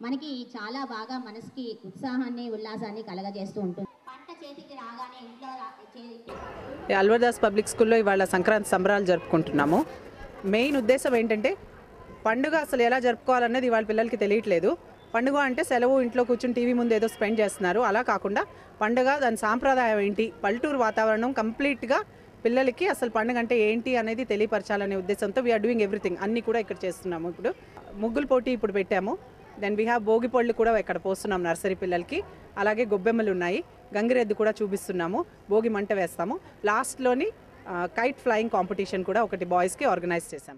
మనకి చాలా బాగా మనసుకి ఉత్సాహాన్ని ఉల్లాసాన్ని కలగజేస్తూ ఉంటుంది. పంట చేతికి రాగానే ఇంట్లో అల్వర్దాస్ పబ్లిక్ స్కూల్లో ఇవాళ సంక్రాంతి సంబరాలు జరుపుకుంటున్నాము. మెయిన్ ఉద్దేశం ఏంటంటే పండుగ అసలు ఎలా జరుపుకోవాలనేది ఇవాళ పిల్లలకి తెలియట్లేదు. పండుగ అంటే సెలవు, ఇంట్లో కూర్చొని టీవీ ముందు ఏదో స్పెండ్ చేస్తున్నారు. అలా కాకుండా పండుగ దాని సాంప్రదాయం ఏంటి, పల్లెటూరు వాతావరణం కంప్లీట్గా పిల్లలకి అసలు పండుగ అంటే ఏంటి అనేది తెలియపరచాలనే ఉద్దేశంతో వీఆర్ డూయింగ్ ఎవ్రీథింగ్ అన్నీ కూడా ఇక్కడ చేస్తున్నాము. ఇప్పుడు ముగ్గుల పోటీ ఇప్పుడు పెట్టాము. దెన్ వీ హ్యావ్ భోగి పళ్ళు కూడా ఇక్కడ పోస్తున్నాం నర్సరీ పిల్లలకి. అలాగే గొబ్బెమ్మలు ఉన్నాయి, గంగిరెద్దు కూడా చూపిస్తున్నాము, భోగి మంట వేస్తాము. లాస్ట్లోని కైట్ ఫ్లయింగ్ కాంపిటీషన్ కూడా ఒకటి బాయ్స్కి ఆర్గనైజ్ చేశాం.